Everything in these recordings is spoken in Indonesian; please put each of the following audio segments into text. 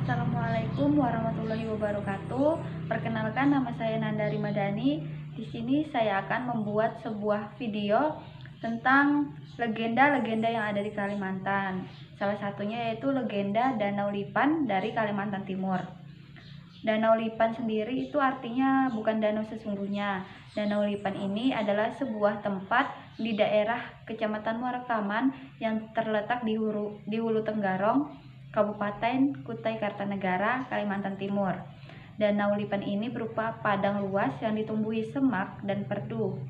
Assalamualaikum warahmatullahi wabarakatuh. Perkenalkan, nama saya Nandari Madani. Di sini saya akan membuat sebuah video tentang legenda-legenda yang ada di Kalimantan. Salah satunya yaitu legenda Danau Lipan dari Kalimantan Timur. Danau Lipan sendiri itu artinya bukan danau sesungguhnya. Danau Lipan ini adalah sebuah tempat di daerah Kecamatan Muara Kaman yang terletak di Hulu Tenggarong, Kabupaten Kutai Kartanegara, Kalimantan Timur. Danau Lipan ini berupa padang luas yang ditumbuhi semak dan perdu.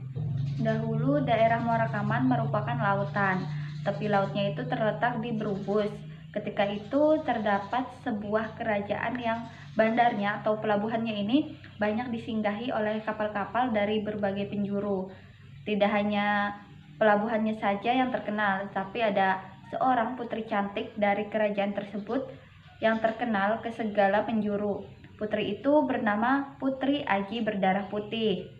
Dahulu daerah Muara Kaman merupakan lautan. Tepi lautnya itu terletak di Berubus. Ketika itu terdapat sebuah kerajaan yang bandarnya atau pelabuhannya ini banyak disinggahi oleh kapal-kapal dari berbagai penjuru. Tidak hanya pelabuhannya saja yang terkenal, tapi ada seorang putri cantik dari kerajaan tersebut yang terkenal ke segala penjuru. Putri itu bernama Putri Aji Berdarah Putih.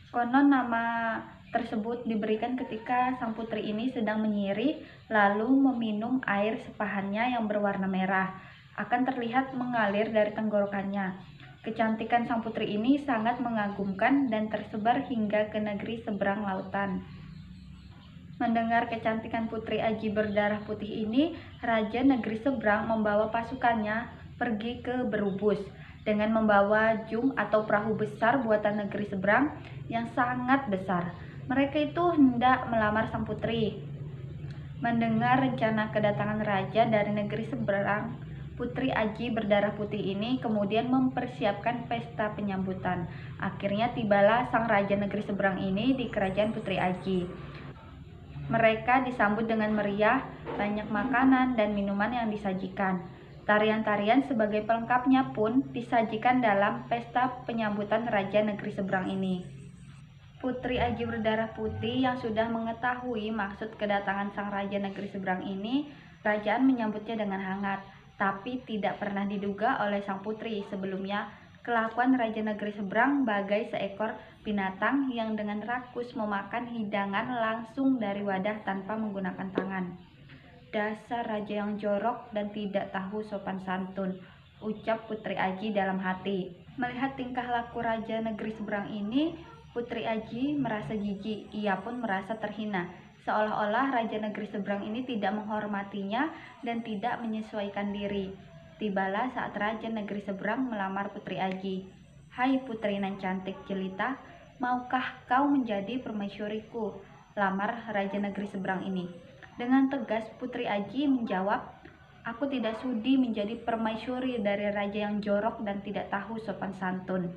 Konon nama tersebut diberikan ketika sang putri ini sedang menyiri lalu meminum air sepahannya yang berwarna merah. Akan terlihat mengalir dari tenggorokannya. Kecantikan sang putri ini sangat mengagumkan dan tersebar hingga ke negeri seberang lautan. Mendengar kecantikan Putri Aji Berdarah Putih ini, Raja negeri seberang membawa pasukannya pergi ke Berubus dengan membawa jung atau perahu besar buatan negeri seberang yang sangat besar. Mereka itu hendak melamar sang putri. Mendengar rencana kedatangan raja dari negeri seberang, Putri Aji Berdarah Putih ini kemudian mempersiapkan pesta penyambutan. Akhirnya tibalah sang raja negeri seberang ini di kerajaan Putri Aji. Mereka disambut dengan meriah, banyak makanan dan minuman yang disajikan. Tarian-tarian sebagai pelengkapnya pun disajikan dalam pesta penyambutan raja negeri seberang ini. Putri Aji Berdarah Putih yang sudah mengetahui maksud kedatangan sang raja negeri seberang ini, kerajaan menyambutnya dengan hangat. Tapi tidak pernah diduga oleh sang putri sebelumnya kelakuan raja negeri seberang bagai seekor binatang yang dengan rakus memakan hidangan langsung dari wadah tanpa menggunakan tangan. Dasar raja yang jorok dan tidak tahu sopan santun, ucap Putri Aji dalam hati. Melihat tingkah laku raja negeri seberang ini, Putri Aji merasa jijik, ia pun merasa terhina. Seolah-olah raja negeri seberang ini tidak menghormatinya dan tidak menyesuaikan diri. Tibalah saat raja negeri seberang melamar Putri Aji. "Hai putri nan cantik jelita, maukah kau menjadi permaisuriku?" lamar raja negeri seberang ini. Dengan tegas Putri Aji menjawab, "Aku tidak sudi menjadi permaisuri dari raja yang jorok dan tidak tahu sopan santun."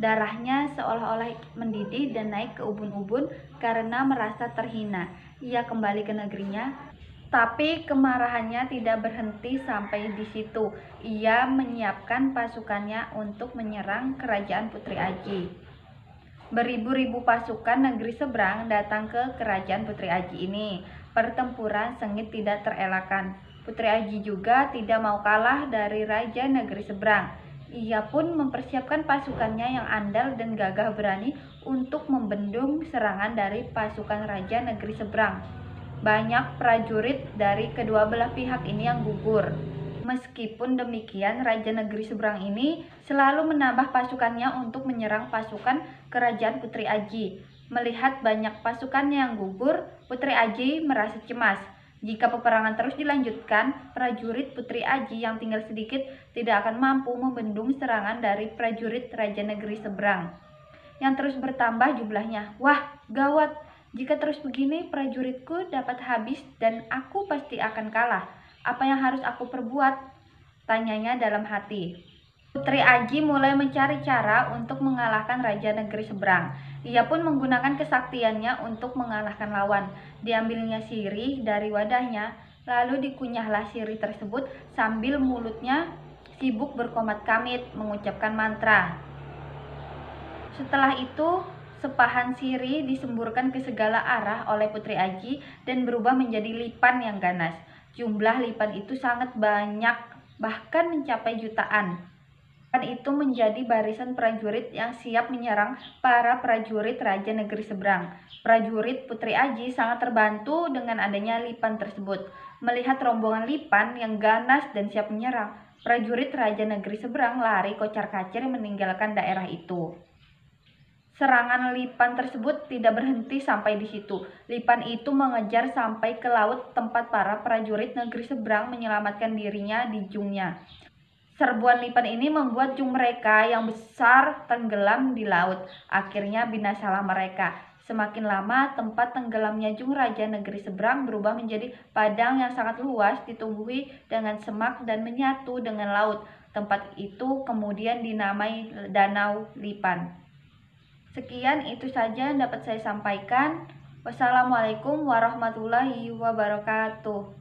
Darahnya seolah-olah mendidih dan naik ke ubun-ubun karena merasa terhina. Ia kembali ke negerinya, tapi kemarahannya tidak berhenti sampai di situ. Ia menyiapkan pasukannya untuk menyerang kerajaan Putri Aji. Beribu-ribu pasukan negeri seberang datang ke kerajaan Putri Aji ini. Pertempuran sengit tidak terelakkan. Putri Aji juga tidak mau kalah dari raja negeri seberang. Ia pun mempersiapkan pasukannya yang andal dan gagah berani untuk membendung serangan dari pasukan raja negeri seberang. Banyak prajurit dari kedua belah pihak ini yang gugur. Meskipun demikian, raja negeri seberang ini selalu menambah pasukannya untuk menyerang pasukan kerajaan Putri Aji. Melihat banyak pasukannya yang gugur, Putri Aji merasa cemas. Jika peperangan terus dilanjutkan, prajurit Putri Aji yang tinggal sedikit tidak akan mampu membendung serangan dari prajurit raja negeri seberang yang terus bertambah jumlahnya. Wah, gawat! Jika terus begini, prajuritku dapat habis dan aku pasti akan kalah. Apa yang harus aku perbuat? Tanyanya dalam hati. Putri Aji mulai mencari cara untuk mengalahkan raja negeri seberang. Ia pun menggunakan kesaktiannya untuk mengalahkan lawan. Diambilnya sirih dari wadahnya, lalu dikunyahlah sirih tersebut sambil mulutnya sibuk berkomat kamit mengucapkan mantra. Setelah itu, sepahan sirih disemburkan ke segala arah oleh Putri Aji dan berubah menjadi lipan yang ganas. Jumlah lipan itu sangat banyak, bahkan mencapai jutaan. Dan itu menjadi barisan prajurit yang siap menyerang para prajurit Raja Negeri Seberang. Prajurit Putri Aji sangat terbantu dengan adanya Lipan tersebut. Melihat rombongan Lipan yang ganas dan siap menyerang, prajurit Raja Negeri Seberang lari kocar-kacir meninggalkan daerah itu. Serangan Lipan tersebut tidak berhenti sampai di situ. Lipan itu mengejar sampai ke laut tempat para prajurit negeri seberang menyelamatkan dirinya di jungnya. Serbuan Lipan ini membuat jung mereka yang besar tenggelam di laut. Akhirnya binasalah mereka. Semakin lama, tempat tenggelamnya jung Raja Negeri Seberang berubah menjadi padang yang sangat luas, ditumbuhi dengan semak dan menyatu dengan laut. Tempat itu kemudian dinamai Danau Lipan. Sekian itu saja yang dapat saya sampaikan. Wassalamualaikum warahmatullahi wabarakatuh.